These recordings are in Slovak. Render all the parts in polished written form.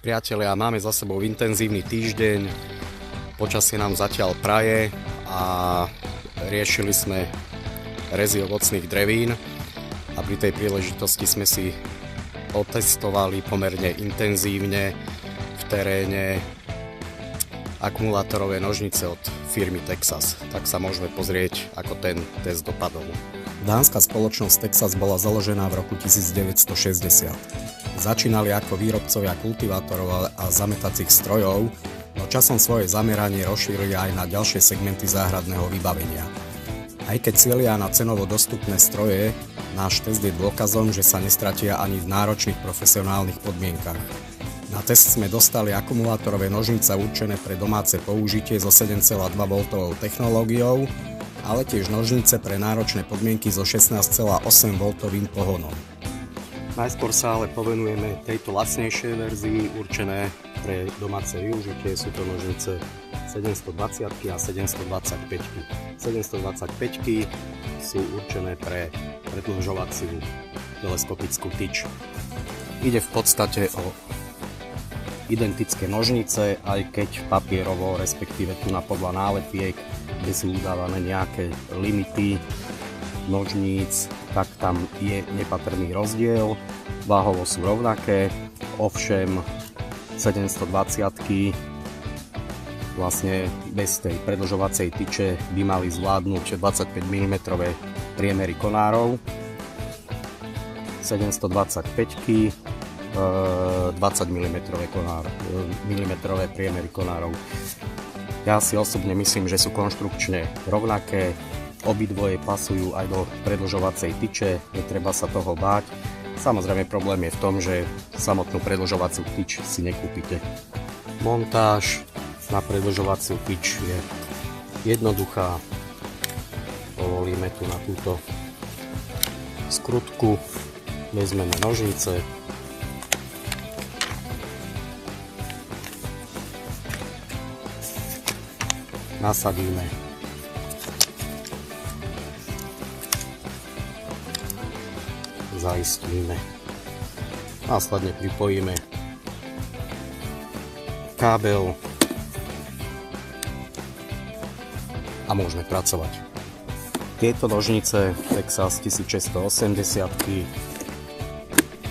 Priatelia, máme za sebou intenzívny týždeň, počasie nám zatiaľ praje a riešili sme rezy ovocných drevín a pri tej príležitosti sme si otestovali pomerne intenzívne v teréne akumulátorové nožnice od firmy Texas. Tak sa môžeme pozrieť, ako ten test dopadol. Dánska spoločnosť Texas bola založená v roku 1960. Začínali ako výrobcovia kultivátorov a zametacích strojov, no časom svoje zameranie rozšírili aj na ďalšie segmenty záhradného vybavenia. Aj keď cielia na cenovo dostupné stroje, náš test je dôkazom, že sa nestratia ani v náročných profesionálnych podmienkach. Na test sme dostali akumulátorové nožnice určené pre domáce použitie so 7,2V technológiou, ale tiež nožnice pre náročné podmienky so 16,8V pohonom. Najskôr sa ale povenujeme tejto lacnejšej verzii určené pre domáce využitie. Sú to nožnice 720 a 725. 725 sú určené pre predĺžovaciu teleskopickú tyč. Ide v podstate o identické nožnice, aj keď papierovo, respektíve tu podľa nálepiek, kde sú udávané nejaké limity nožníc, tak tam je nepatrný rozdiel. Váhovo sú rovnaké, ovšem 720-ky vlastne bez tej predĺžovacej tyče by mali zvládnuť 25 mm priemery konárov. 725-ky 20 mm priemery konárov. Ja si osobne myslím, že sú konštrukčne rovnaké, obidvoje pasujú aj do predĺžovacej tyče, netreba sa toho báť. Samozrejme problém je v tom, že samotnú predĺžovaciu tyč si nekúpite. Montáž na predĺžovaciu tyč je jednoduchá. Povolíme tu na túto skrutku, vezmeme nožnice, nasadíme zaistíme. Následne pripojíme kábel a môžeme pracovať. Tieto nožnice Texas 1680,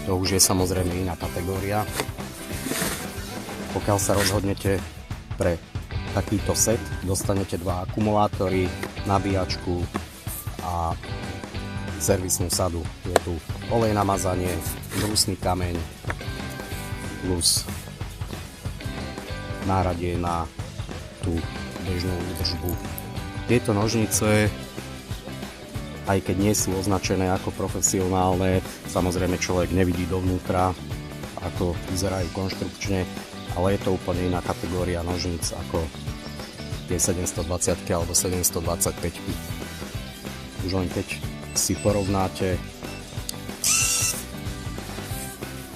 to už je samozrejme iná kategória. Pokiaľ sa rozhodnete pre takýto set, dostanete dva akumulátory, nabíjačku a servisnú sadu. Je tu olej na mazanie, brúsny kameň plus náradie na tú bežnú údržbu. Tieto nožnice, aj keď nie sú označené ako profesionálne, samozrejme človek nevidí dovnútra, ako vyzerajú konštrukčne, ale je to úplne iná kategória nožníc ako tie 720 alebo 725. Už len keď si porovnáte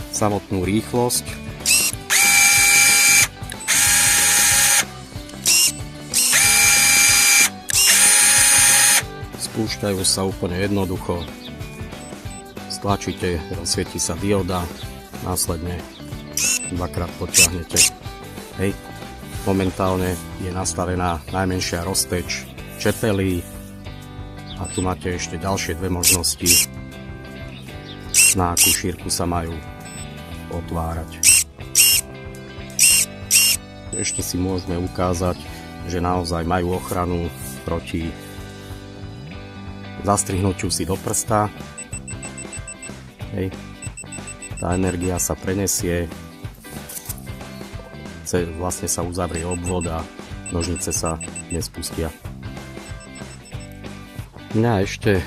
samotnú rýchlosť, spúšťajú sa úplne jednoducho, stlačíte, rozsvieti sa dioda, následne dvakrát potiahnete. Hej. Momentálne je nastavená najmenšia rozteč čepelí a tu máte ešte ďalšie dve možnosti, na akú šírku sa majú otvárať. Ešte si môžeme ukázať, že naozaj majú ochranu proti zastrihnutiu si do prsta. Hej. Tá energia sa prenesie, vlastne sa uzavrie obvod a nožnice sa nespustia. Mňa ešte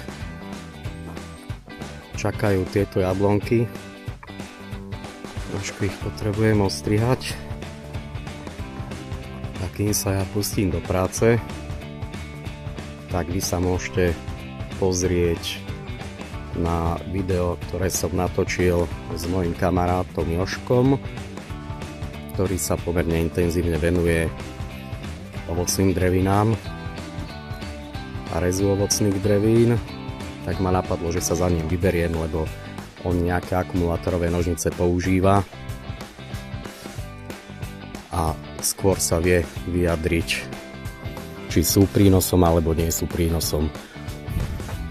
čakajú tieto jablonky. Trošku ich potrebujem ostrihať. Tak kým sa ja pustím do práce, tak vy sa môžete pozrieť na video, ktoré som natočil s mojim kamarátom Jožkom, ktorý sa pomerne intenzívne venuje ovocným drevinám a rezu ovocných drevín, tak ma napadlo, že sa za ním vyberiem, lebo on nejaké akumulátorové nožnice používa a skôr sa vie vyjadriť, či sú prínosom alebo nie sú prínosom.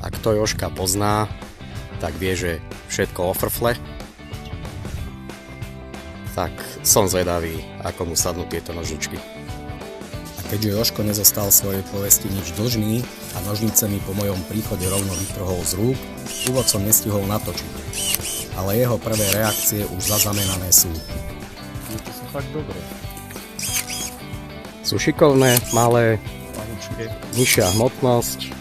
A kto Jožka pozná, tak vie, že všetko ofrfle. Tak som zvedavý, ako mu sadnú tieto nožničky. A keďže Jožko nezostal svojej povesti nič dlžný a nožnice mi po mojom príchode rovno vytrhol z rúk, úvod som nestihol natočiť. Ale jeho prvé reakcie už zaznamenané sú. To sú fakt dobré. Sú šikovné, malé, Pahučké. nižšia hmotnosť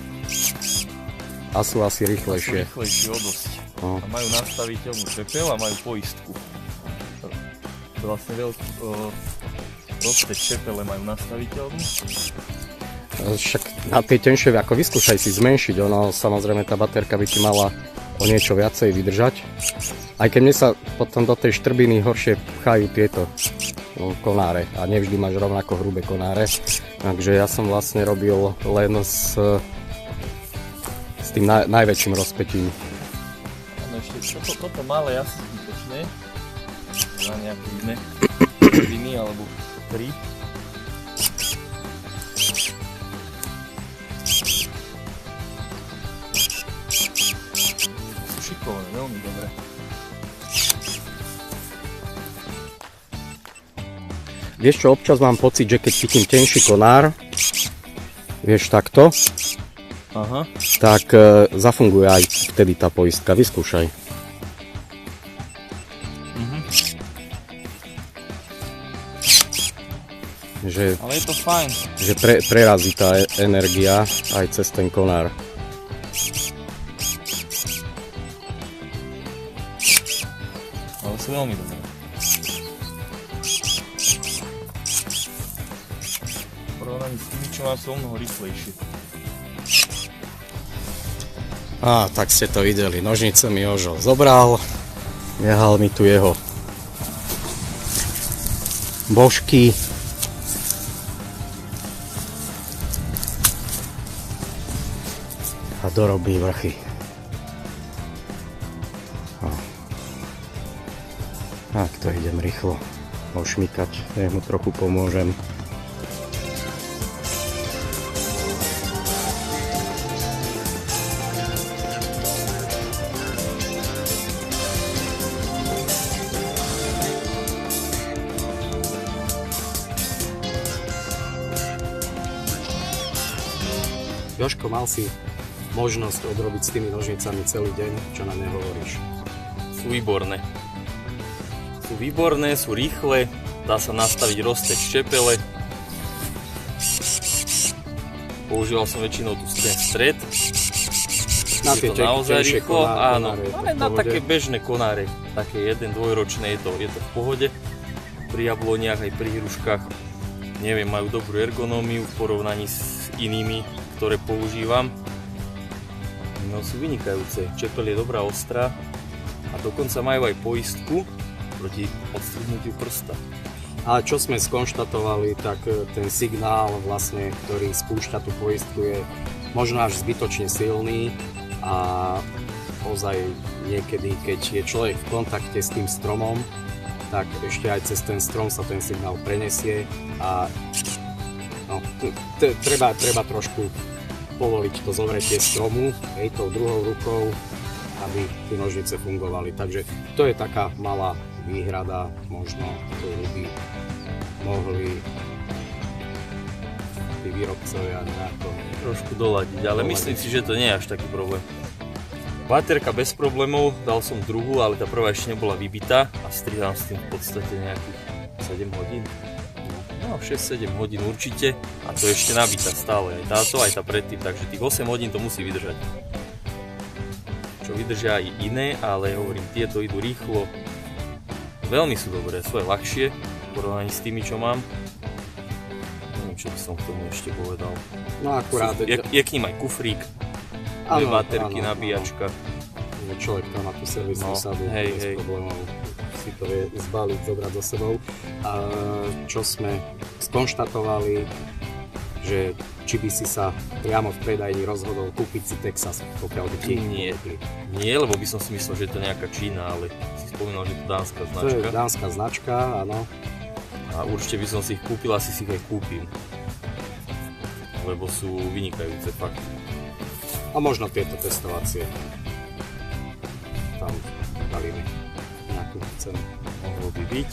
a sú asi rýchlejšie. Rýchlejšie o dosť. No. A majú nastaviteľnú čepel a majú poistku. Vlastne rozteč čepele majú nastaviteľnú. Však na tie tenšie, ako vyskúšaj si zmenšiť, ono samozrejme tá baterka by ti mala o niečo viacej vydržať. Aj keď mne sa potom do tej štrbiny horšie pchajú tieto konáre a nevždy máš rovnako hrubé konáre. Takže ja som vlastne robil len s tým najväčším rozpätím. Áno, ešte toto malé asi zbytočné. Na nejaké iné viny alebo 3. Sú šikovné, veľmi dobré. Vieš čo, občas mám pocit, že keď chytím tenší konár, vieš takto, Aha. tak zafunguje aj vtedy tá poistka. Vyskúšaj. Že, Ale je to fajn. že prerazí tá energia aj cez ten konár. Ale sú veľmi dobré. V porovnaní s tými, čo mám, sú o mnoho rýchlejšie. Á, tak ste to videli. Nožnice mi Jožo zobral. Nehal mi tu jeho božky. A dorobí vrchy. Tak to idem rýchlo ošmykať, nech mu trochu pomôžem. Jožko, mal si možnosť odrobiť s tými nožnicami celý deň, čo na ne hovoríš? Sú výborné. Sú výborné, sú rýchle, dá sa nastaviť rozteč čepele. Používal som väčšinou tu ten stred. Na je tie to naozaj tenšie rýchlo, áno. konáre, Ale na také bežné konáre, také 1-2 ročné je to v pohode. Pri jabloniach aj pri hruškách, neviem, majú dobrú ergonómiu v porovnaní s inými, ktoré používam. No sú vynikajúce, čepel je dobrá, ostrá a dokonca majú aj poistku proti odstrihnutiu prsta. Ale čo sme skonštatovali, tak ten signál vlastne, ktorý spúšťa tú poistku, je možno až zbytočne silný a ozaj niekedy, keď je človek v kontakte s tým stromom, tak ešte aj cez ten strom sa ten signál prenesie a no, treba trošku povoliť to zovretie stromu, tou druhou rukou, aby tie nožnice fungovali. Takže to je taká malá výhrada, možno ktorú by mohli tí výrobcovia nejako trošku doladiť, ale myslím si, že to nie je až taký problém. Baterka bez problémov, dal som druhú, ale tá prvá ešte nebola vybitá a strihám s tým v podstate nejakých 7 hodín. No 6-7 hodín určite a to je ešte nabitá stále, aj táto, aj tá predtým, takže tých 8 hodín to musí vydržať. Čo vydržia aj iné, ale hovorím, tieto idú rýchlo, veľmi sú dobré, sú aj ľahšie v porovnaní s tými, čo mám. Neviem, čo by som k tomu ešte povedal. No akurát... Je k ním aj kufrík, dve baterky, nabíjačka. Človek tam má tú servisnú sadu bez problémov. Si to vie zbaliť, zobrať so sebou. A čo sme skonštatovali, že či by si sa priamo v predajni rozhodol kúpiť si Texas, pokiaľ by ti Nie, lebo by som si myslel, že je to nejaká Čína, ale si spomínal, že je to dánska značka. To je dánska značka, áno. A určite by som si ich kúpil, asi si ich aj kúpim. Lebo sú vynikajúce, fakt. A možno tieto testovacie. Tam dali mi nejakú cenu. Mohlo by byť.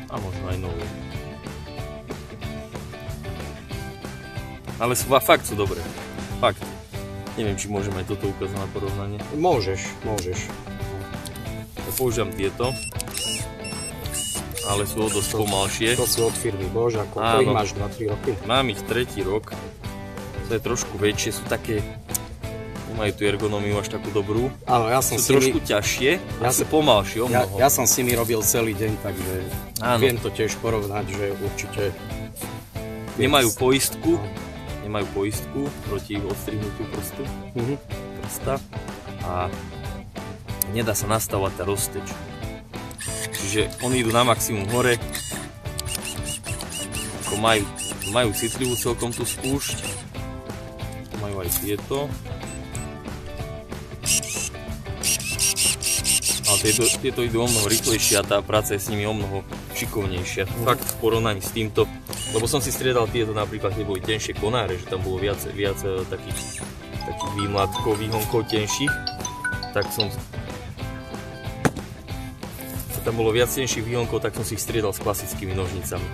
A možno aj nové. Ale fakt sú dobré. Fakt. Neviem, či môžeme aj toto ukázať na porovnanie. Môžeš. Ja používam tieto. Ale sú dosť pomalšie. To sú od firmy Boža, koľko ich máš, 2-3 roky? Mám ich 3. rok. To je trošku väčšie, sú také... Nemajú tú ergonómiu až takú dobrú. Áno, ja som sú trošku ťažšie a sú pomalšie o mnoho. Ja som s nimi robil celý deň, takže viem to tiež porovnať, že určite... Nemajú poistku. Nemajú poistku proti odstrihnutiu prsta. A nedá sa nastavovať tá rozteč. Čiže oni idú na maximum hore. Ako majú citlivú celkom tú spúšť. Majú aj tieto. Ale tieto idú o mnoho rýchlejšie a tá práca je s nimi o mnoho šikovnejšia. Fakt v porovnaní s týmto. Lebo som si striedal tieto napríklad, keď boli tenšie konáre, že tam bolo viac takých výmladkov, výhonkov tenších. Tak tam bolo viac tenších výhonkov, tak som si ich striedal s klasickými nožnicami.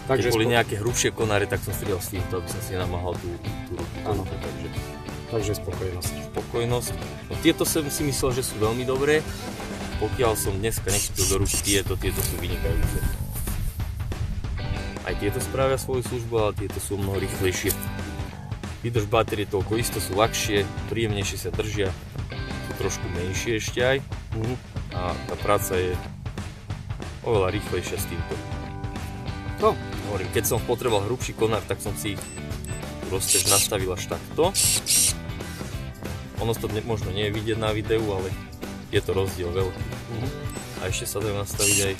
Keď boli nejaké hrubšie konáre, tak som striedal s týmto, aby som si namáhal tú ruku. Áno. Takže spokojnosť. No, tieto som si myslel, že sú veľmi dobré. Pokiaľ som dneska nechytil do ruky tieto sú vynikajúce. Aj tieto spravia svoju službu, ale tieto sú mnoho rýchlejšie. Výdrž batérie toľko isto, sú ľahšie, príjemnejšie sa držia. Trošku menšie ešte aj a tá práca je oveľa rýchlejšia s týmto. No, hovorím, keď som potreboval hrubší konár, tak som si roztež nastavil až takto. Ono to možno nie je vidieť na videu, ale je to rozdiel veľký. A ešte sa dajú nastaviť aj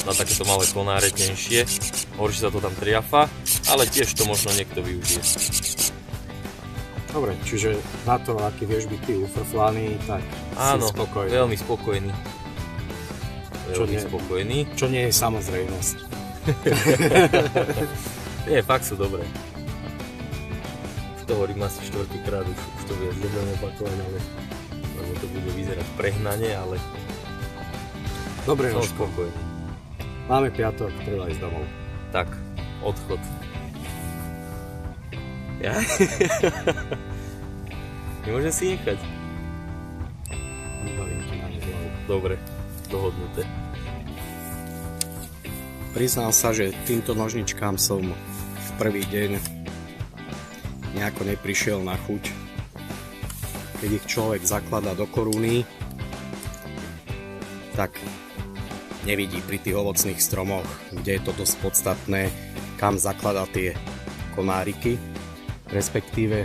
na takéto malé konáre tenšie. Horšie sa to tam triafa, ale tiež to možno niekto využije. Dobre, čiže na to, aký vieš byť ty ufrflaný, tak áno, si spokojný. Veľmi spokojný. Spokojný. Čo nie je samozrejmosť. Nie, fakt sú dobré. Už to hovorím asi 4. krát, už to viac nebudem opakovať, ale lebo to bude vyzerať prehnane, ale dobre, som spokojný. Máme piatok, treba ísť domov. Tak, odchod. Ja? Nemôžem si nechať. Vybalím ti na hlavu. Dobre, dohodnuté. Priznám sa, že týmto nožničkám som v prvý deň nejako neprišiel na chuť. Keď ich človek zakladá do koruny, tak nevidí pri tých ovocných stromoch, kde je to dosť podstatné, kam zakladá tie konáriky, respektíve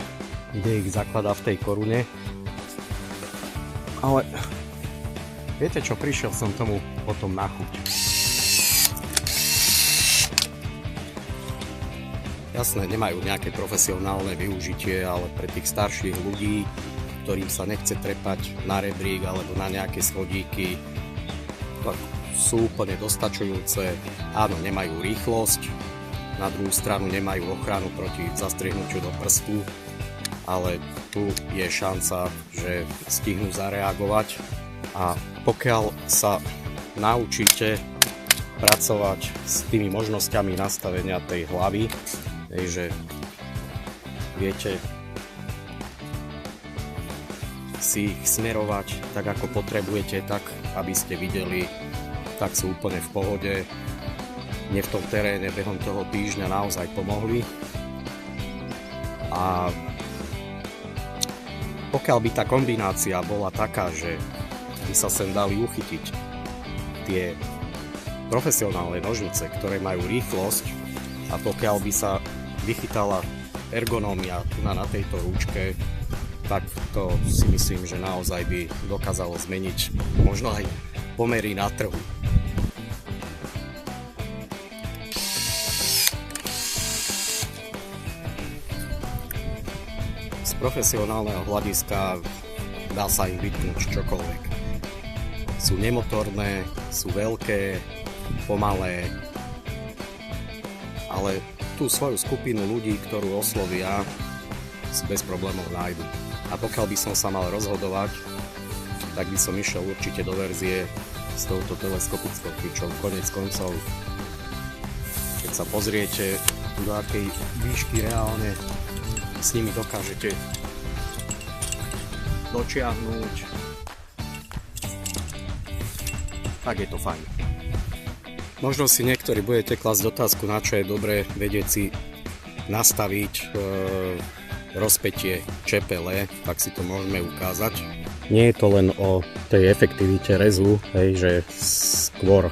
kde ich zakladá v tej korune. Ale viete čo, prišiel som tomu potom na chuť. Jasné, nemajú nejaké profesionálne využitie, ale pre tých starších ľudí, ktorým sa nechce trepať na rebrík alebo na nejaké schodíky, sú úplne dostačujúce. Áno, nemajú rýchlosť, na druhú stranu nemajú ochranu proti zastrihnutiu do prstu, ale tu je šanca, že stihnú zareagovať. A pokiaľ sa naučíte pracovať s tými možnosťami nastavenia tej hlavy, že viete si ich smerovať tak, ako potrebujete, tak, aby ste videli, tak sú úplne v pohode. Mne v tom teréne behom toho týždňa naozaj pomohli. A pokiaľ by tá kombinácia bola taká, že by sa sem dali uchytiť tie profesionálne nožnice, ktoré majú rýchlosť, a pokiaľ by sa vychytala ergonómia na tejto rúčke, tak to si myslím, že naozaj by dokázalo zmeniť možno aj pomery na trhu. Z profesionálneho hľadiska dá sa im vytknúť čokoľvek. Sú nemotorné, sú veľké, pomalé, ale tú svoju skupinu ľudí, ktorú oslovia, si bez problémov nájdu. A pokiaľ by som sa mal rozhodovať, tak by som išiel určite do verzie s touto teleskopickou klíčou. Koniec koncov, keď sa pozriete, do akej výšky reálne s nimi dokážete dočiahnuť, tak je to fajn. Možno si niektorí budete klásť otázku, na čo je dobré vedieť si nastaviť rozpätie čepele, tak si to môžeme ukázať. Nie je to len o tej efektivite rezu, že skôr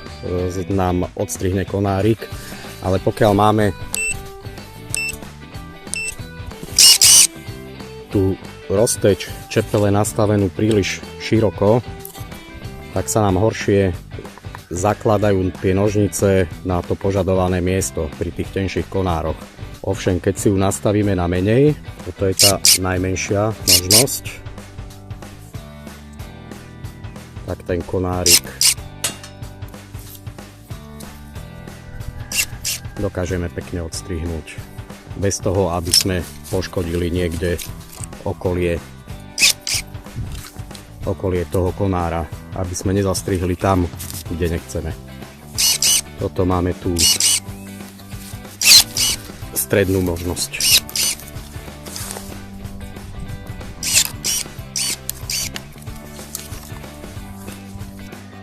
nám odstrihne konárik, ale pokiaľ máme tú rozteč čepele nastavenú príliš široko, tak sa nám horšie zakladajú tie nožnice na to požadované miesto pri tých tenších konároch. Ovšem, keď si ju nastavíme na menej, toto je tá najmenšia možnosť, tak ten konárik dokážeme pekne odstrihnúť bez toho, aby sme poškodili niekde okolie toho konára, aby sme nezastrihli tam, kde nechceme. Toto máme tu strednú možnosť.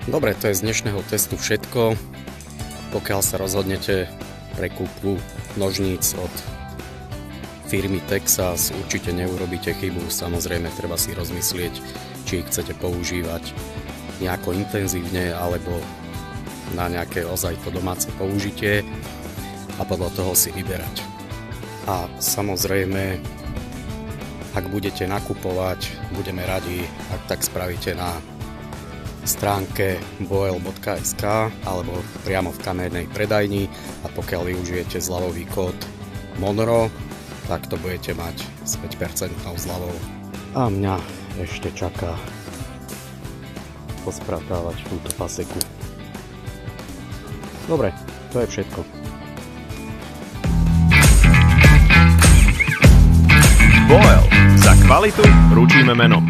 Dobre, to je z dnešného testu všetko. Pokiaľ sa rozhodnete pre kúpu nožníc od firmy Texas, určite neurobíte chybu. Samozrejme, treba si rozmyslieť, či ich chcete používať nejako intenzívne alebo na nejaké ozaj domáce použitie a podľa toho si vyberať. A samozrejme, ak budete nakupovať, budeme radi, ak tak spravíte na stránke boel.sk alebo priamo v kamennej predajni, a pokiaľ využijete zľavový kód MONRO, tak to budete mať s 5% zľavou. A mňa ešte čaká pospratávať túto paseku. Dobre, to je všetko. Boel. Za kvalitu ručíme menom.